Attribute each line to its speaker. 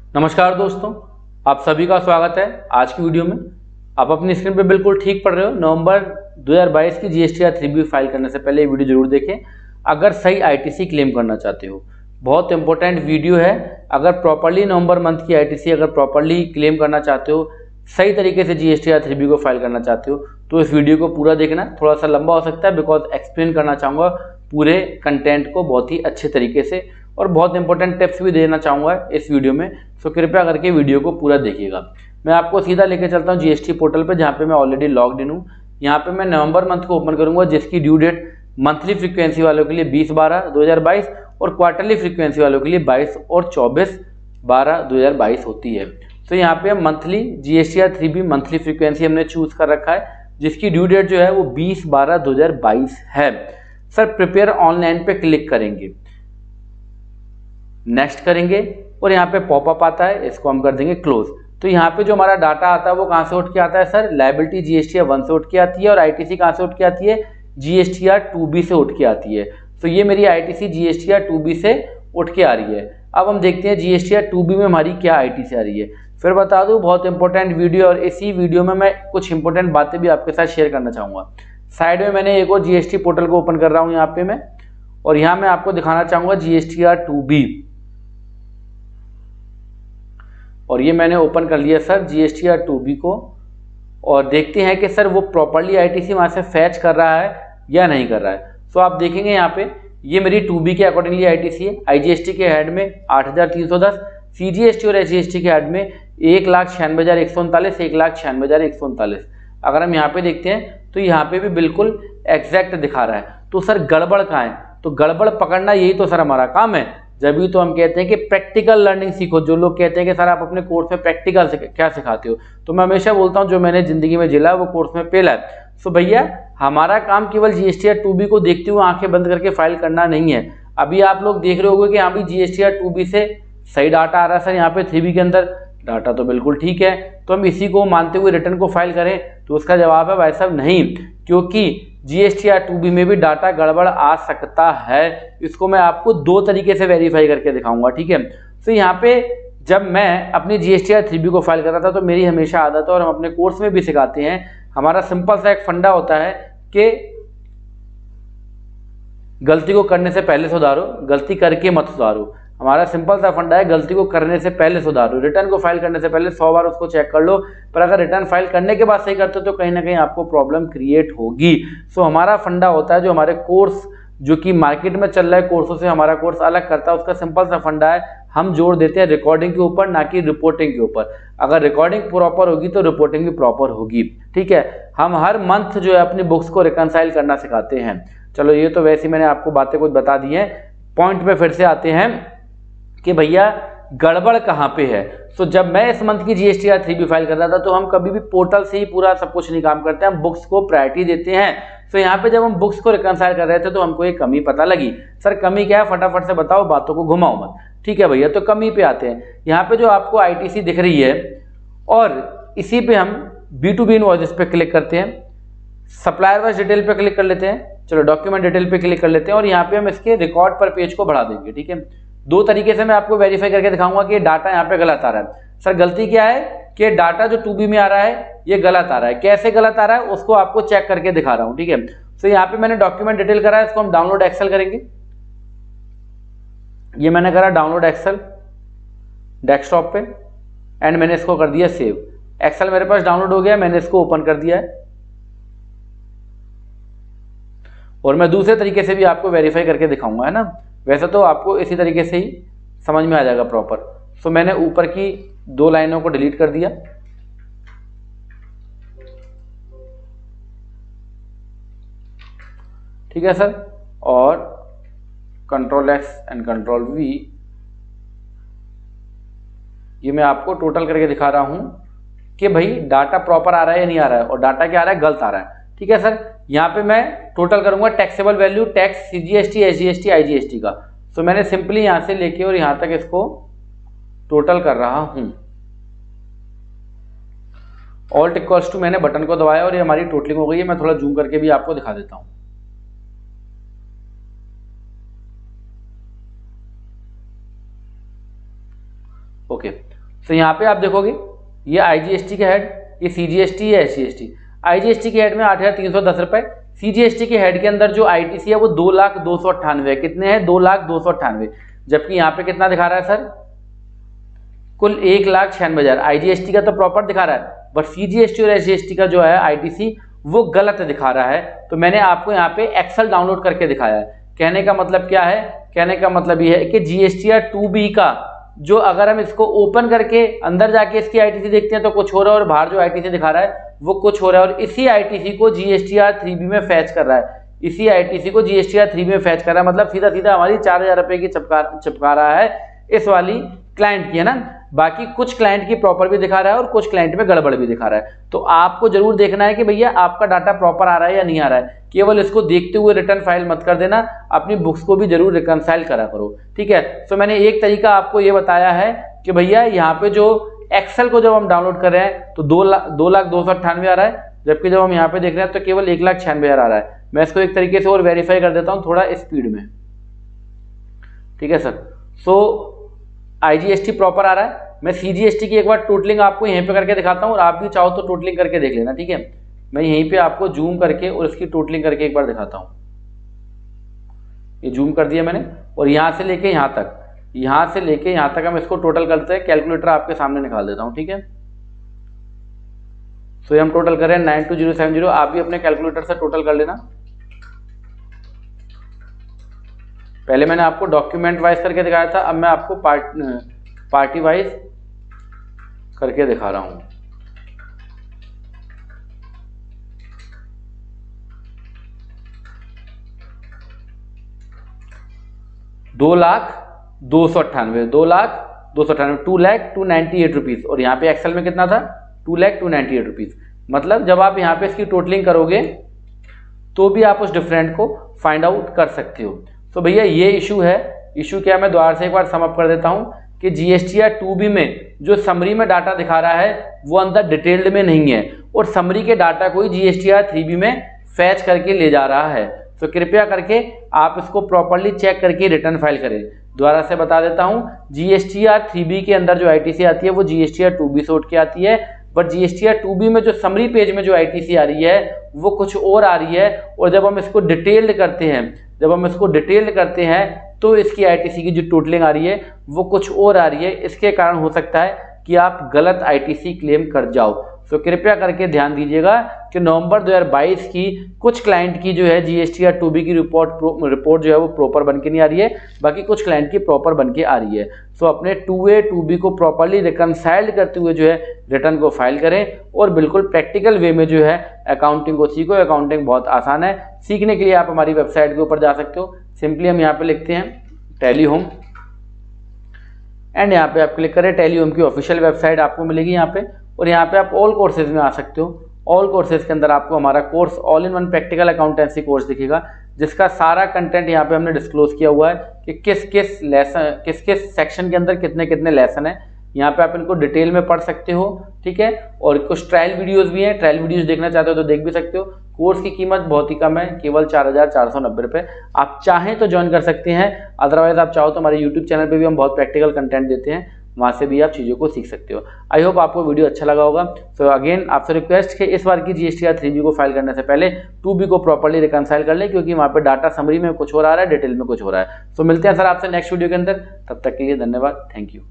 Speaker 1: नमस्कार दोस्तों, आप सभी का स्वागत है आज की वीडियो में। आप अपनी स्क्रीन पे बिल्कुल ठीक पढ़ रहे हो। नवंबर 2022 की जीएसटी 3B फाइल करने से पहले ये वीडियो जरूर देखें अगर सही आईटीसी क्लेम करना चाहते हो। बहुत इंपॉर्टेंट वीडियो है। अगर प्रॉपरली नवंबर मंथ की आईटीसी अगर प्रॉपरली क्लेम करना चाहते हो, सही तरीके से जीएसटी 3B को फाइल करना चाहते हो, तो इस वीडियो को पूरा देखना। थोड़ा सा लंबा हो सकता है बिकॉज एक्सप्लेन करना चाहूँगा पूरे कंटेंट को बहुत ही अच्छे तरीके से, और बहुत इंपॉर्टेंट टिप्स भी देना चाहूँगा इस वीडियो में। सो कृपया करके वीडियो को पूरा देखिएगा। मैं आपको सीधा लेके चलता हूँ जीएसटी पोर्टल पे, जहाँ पे मैं ऑलरेडी लॉग्ड इन हूँ। यहाँ पे मैं नवंबर मंथ को ओपन करूँगा, जिसकी ड्यू डेट मंथली फ्रीक्वेंसी वालों के लिए 20/12/2022 और क्वार्टरली फ्रीक्वेंसी वालों के लिए 22 और 24/12/2022 होती है। तो यहाँ पे monthly GST 3B monthly frequency हमने चूज कर रखा है, जिसकी ड्यू डेट जो है वो 20/12/2022 है। सर प्रिपेयर ऑनलाइन पे क्लिक करेंगे, नेक्स्ट करेंगे और यहाँ पे पॉपअप आता है, इसको हम कर देंगे क्लोज। तो यहाँ पे जो हमारा डाटा आता है वो कहाँ से उठ के आता है सर? लायबिलिटी जीएसटीआर 1 से उठ के आती है, और आईटीसी कहाँ से उठ के आती है? जीएसटीआर 2B से उठ के आती है। तो ये मेरी आईटीसी जीएसटीआर 2B से उठ के आ रही है। अब हम देखते हैं जीएसटीआर 2B में हमारी क्या आईटीसी आ रही है। फिर बता दूं, बहुत इंपॉर्टेंट वीडियो, और इसी वीडियो में मैं कुछ इंपॉर्टेंट बातें भी आपके साथ शेयर करना चाहूँगा। साइड में मैंने एक और जीएसटी पोर्टल को ओपन कर रहा हूँ यहाँ पे मैं, और यहाँ मैं आपको दिखाना चाहूँगा जीएसटीआर 2B। और ये मैंने ओपन कर लिया सर जीएसटीआर 2B को, और देखते हैं कि सर वो प्रॉपरली आईटीसी वहाँ से फैच कर रहा है या नहीं कर रहा है। सो आप देखेंगे यहाँ पे ये मेरी 2B के अकॉर्डिंगली आईटीसी है। आईजीएसटी के हेड में 8,310, सीजीएसटी और एसजीएसटी के हेड में 1,96,139, 1,96,139। अगर हम यहाँ पे देखते हैं तो यहाँ पे भी बिल्कुल एग्जैक्ट दिखा रहा है। तो सर गड़बड़ कहाँ है? तो गड़बड़ पकड़ना यही तो सर हमारा काम है। जब भी तो हम कहते हैं कि प्रैक्टिकल लर्निंग सीखो। जो लोग कहते हैं कि सर आप अपने कोर्स में प्रैक्टिकल से क्या सिखाते हो, तो मैं हमेशा बोलता हूँ जो मैंने जिंदगी में झेला वो कोर्स में पेला है। सो भैया हमारा काम केवल जीएसटीआर 2B को देखते हुए आंखें बंद करके फाइल करना नहीं है। अभी आप लोग देख रहे होंगे कि यहाँ भी जीएसटीआर 2B से सही डाटा आ रहा है सर। यहाँ पे 3B के अंदर डाटा तो बिल्कुल ठीक है, तो हम इसी को मानते हुए रिटर्न को फाइल करें? तो उसका जवाब है भाई साहब नहीं, क्योंकि जीएसटीआर 2B में भी डाटा गड़बड़ आ सकता है। इसको मैं आपको दो तरीके से वेरीफाई करके दिखाऊंगा, ठीक है। तो यहाँ पे जब मैं अपनी जीएसटीआर 3B को फाइल कर रहा था तो मेरी हमेशा आदत है, और हम अपने कोर्स में भी सिखाते हैं, हमारा सिंपल सा एक फंडा होता है कि गलती को करने से पहले सुधारो, गलती करके मत सुधारो। हमारा सिंपल सा फंडा है, गलती को करने से पहले सुधारो। रिटर्न को फाइल करने से पहले 100 बार उसको चेक कर लो, पर अगर रिटर्न फाइल करने के बाद सही करते हो तो कहीं ना कहीं आपको प्रॉब्लम क्रिएट होगी। सो हमारा फंडा होता है, जो हमारे कोर्स जो कि मार्केट में चल रहा है कोर्सों से हमारा कोर्स अलग करता है, उसका सिंपल सा फंडा है, हम जोड़ देते हैं रिकॉर्डिंग के ऊपर, ना कि रिपोर्टिंग के ऊपर। अगर रिकॉर्डिंग प्रॉपर होगी तो रिपोर्टिंग भी प्रॉपर होगी, ठीक है। हम हर मंथ जो है अपनी बुक्स को रिकंसाइल करना सिखाते हैं। चलो ये तो वैसे मैंने आपको बातें कुछ बता दी हैं। पॉइंट पे फिर से आते हैं कि भैया गड़बड़ कहाँ पे है। तो जब मैं इस मंथ की जीएसटीआर 3B फाइल कर रहा था तो हम कभी भी पोर्टल से ही पूरा सब कुछ नहीं काम करते, हम बुक्स को प्रायोरिटी देते हैं। तो यहाँ पे जब हम बुक्स को रिकंसाइल कर रहे थे तो हमको एक कमी पता लगी। सर कमी क्या है? फटाफट से बताओ, बातों को घुमाओ मत, ठीक है भैया। तो कमी पे आते हैं। यहाँ पे जो आपको आईटीसी दिख रही है, और इसी पे हम B2B इनवॉइसेस पे क्लिक करते हैं, सप्लायर वाइज डिटेल पे क्लिक कर लेते हैं, चलो डॉक्यूमेंट डिटेल पे क्लिक कर लेते हैं, और यहाँ पे हम इसके रिकॉर्ड पर पेज को बढ़ा देंगे, ठीक है। दो तरीके से मैं आपको वेरीफाई करके दिखाऊंगा कि डाटा यहाँ पे गलत आ रहा है। सर गलती क्या है कि डाटा जो 2B में आ रहा है ये गलत आ रहा है। कैसे गलत आ रहा है उसको आपको चेक करके दिखा रहा हूँ, ठीक है। तो यहाँ पे मैंने डॉक्यूमेंट डिटेल करा है, इसको हम डाउनलोड एक्सेल करेंगे। ये मैंने करा डाउनलोड एक्सेल डेस्कटॉप पे, एंड मैंने इसको कर दिया सेव। एक्सेल मेरे पास डाउनलोड हो गया, मैंने इसको ओपन कर दिया है, और मैं दूसरे तरीके से भी आपको वेरीफाई करके दिखाऊंगा, है ना। वैसे तो आपको इसी तरीके से ही समझ में आ जाएगा प्रॉपर। सो मैंने ऊपर की 2 लाइनों को डिलीट कर दिया, ठीक है सर, और Ctrl+X एंड Ctrl+V, ये मैं आपको टोटल करके दिखा रहा हूं कि भाई डाटा प्रॉपर आ रहा है या नहीं आ रहा है, और डाटा क्या आ रहा है? गलत आ रहा है, ठीक है सर। यहाँ पे मैं टोटल करूंगा taxable value, tax, CGST, SGST, IGST का। तो मैंने सिंपली यहाँ से लेके और यहाँ तक इसको टोटल कर रहा हूँ। ऑल्ट इक्वल्स टू मैंने बटन को दबाया और ये हमारी टोटलिंग हो गई है। मैं थोड़ा जूम करके भी आपको दिखा देता हूँ। ओके, तो यहाँ पे आप देखोगे ये IGST का हेड, ये CGST है, SGST। IGST के हेड में 8,310 रुपये, CGST के हेड के अंदर जो ITC है वो 2,02,98 है। कितने हैं? 2,02,98। जबकि यहाँ पे कितना दिखा रहा है सर? कुल 1,96,000। IGST का तो प्रॉपर दिखा रहा है, बट CGST और SGST का जो है ITC वो गलत दिखा रहा है। तो मैंने आपको यहाँ पे एक्सेल डाउनलोड करके दिखाया है। कहने का मतलब क्या है? कहने का मतलब ये है कि GSTR 2B का जो अगर हम इसको ओपन करके अंदर जाके इसकी ITC देखते हैं तो कुछ हो रहा है, और बाहर जो ITC दिखा रहा है वो कुछ हो रहा है, और इसी ITC को GSTR 3B में फैच कर रहा है। इसी ITC को GSTR 3B में फैच कर रहा है, मतलब सीधा सीधा हमारी 4,000 रुपये की चिपका रहा है इस वाली क्लाइंट की, है ना। बाकी कुछ क्लाइंट की प्रॉपर भी दिखा रहा है और कुछ क्लाइंट में गड़बड़ भी दिखा रहा है। तो आपको जरूर देखना है कि भैया आपका डाटा प्रॉपर आ रहा है या नहीं आ रहा है। केवल इसको देखते हुए रिटर्न फाइल मत कर देना, अपनी बुक्स को भी जरूर रिकंसाइल करा करो, ठीक है। तो मैंने एक तरीका आपको ये बताया है कि भैया यहाँ पे जो एक्सेल को जब हम डाउनलोड कर रहे हैं तो 2,02,98 आ रहा है, जबकि जब हम यहाँ पे देख रहे हैं तो केवल 1,96,000 आ रहा है। मैं इसको एक तरीके से और वेरीफाई कर देता हूँ थोड़ा स्पीड में, ठीक है सर। सो IGST प्रॉपर आ रहा है। मैं CGST की एक बार टोटलिंग आपको यहीं पे करके दिखाता हूँ, और आप भी चाहो तो टोटलिंग करके देख लेना, ठीक है। मैं यहीं पे आपको जूम करके और इसकी टोटलिंग करके एक बार दिखाता हूँ। ये जूम कर दिया मैंने, और यहाँ से लेके यहाँ तक हम इसको टोटल करते हैं। कैलकुलेटर आपके सामने निकाल देता हूँ, ठीक है। तो ये हम टोटल कर रहे हैं 92070। आप भी अपने कैलकुलेटर से टोटल कर लेना। पहले मैंने आपको डॉक्यूमेंट वाइज करके दिखाया था, अब मैं आपको पार्टी वाइज करके दिखा रहा हूं। ₹2,02,98 रुपीज, और यहाँ पे एक्सेल में कितना था? 2,02,98 रुपीज। मतलब जब आप यहाँ पे इसकी टोटलिंग करोगे तो भी आप उस डिफरेंट को फाइंड आउट कर सकते हो। तो भैया ये इशू है। इशू क्या, मैं दोबारा से एक बार समअप कर देता हूं कि GSTR 2B में जो समरी में डाटा दिखा रहा है वो अंदर डिटेल्ड में नहीं है, और समरी के डाटा को ही GSTR 3B में फैच करके ले जा रहा है। तो कृपया करके आप इसको प्रॉपरली चेक करके रिटर्न फाइल करें। दोबारा से बता देता हूं, GSTR 3B के अंदर जो ITC आती है वो GSTR 2B से उठ के आती है, बट GSTR 2B में जो समरी पेज में जो ITC आ रही है वो कुछ और आ रही है। और जब हम इसको डिटेल्ड करते हैं तो इसकी ITC की जो टोटलिंग आ रही है वो कुछ और आ रही है। इसके कारण हो सकता है कि आप गलत ITC क्लेम कर जाओ। तो कृपया करके ध्यान दीजिएगा कि नवंबर 2022 की कुछ क्लाइंट की जो है GSTR 2B की रिपोर्ट जो है वो प्रॉपर बन के नहीं आ रही है, बाकी कुछ क्लाइंट की प्रॉपर बन के आ रही है। तो अपने 2A 2B को प्रॉपरली रिकंसाइल्ड करते हुए जो है रिटर्न को फाइल करें, और बिल्कुल प्रैक्टिकल वे में जो है अकाउंटिंग को सीखो। अकाउंटिंग बहुत आसान है। सीखने के लिए आप हमारी वेबसाइट के ऊपर जा सकते हो। सिंपली हम यहाँ पे लिखते हैं टैली होम, एंड यहाँ पे आप क्लिक करें। टैली होम की ऑफिशियल वेबसाइट आपको मिलेगी यहाँ पे, और यहाँ पे आप ऑल कोर्सेज में आ सकते हो। ऑल कोर्सेज के अंदर आपको हमारा course all in one practical accountancy course दिखेगा, जिसका सारा कंटेंट यहाँ पे हमने डिस्क्लोज किया हुआ है कि किस किस सेक्शन के अंदर कितने कितने लेसन है। यहाँ पे आप इनको डिटेल में पढ़ सकते हो, ठीक है। और कुछ ट्रायल वीडियोस भी हैं, ट्रायल वीडियोस देखना चाहते हो तो देख भी सकते हो। कोर्स की कीमत बहुत ही कम है, केवल 4,490 रुपये। आप चाहें तो ज्वाइन कर सकते हैं, अदरवाइज आप चाहो तो हमारे यूट्यूब चैनल पे भी हम बहुत प्रैक्टिकल कंटेंट देते हैं, वहाँ से भी आप चीज़ों को सीख सकते हो। आई होप आपको वीडियो अच्छा लगा होगा। तो अगेन आपसे रिक्वेस्ट कि इस बार की GSTR 3B को फाइल करने से पहले 2B को प्रॉपर्ली रिकंसाइल कर लें, क्योंकि वहाँ पे डाटा समरी में कुछ और आ रहा है, डिटेल में कुछ हो रहा है। तो मिलते हैं सर आपसे नेक्स्ट वीडियो के अंदर। तब तक के लिए धन्यवाद, थैंक यू।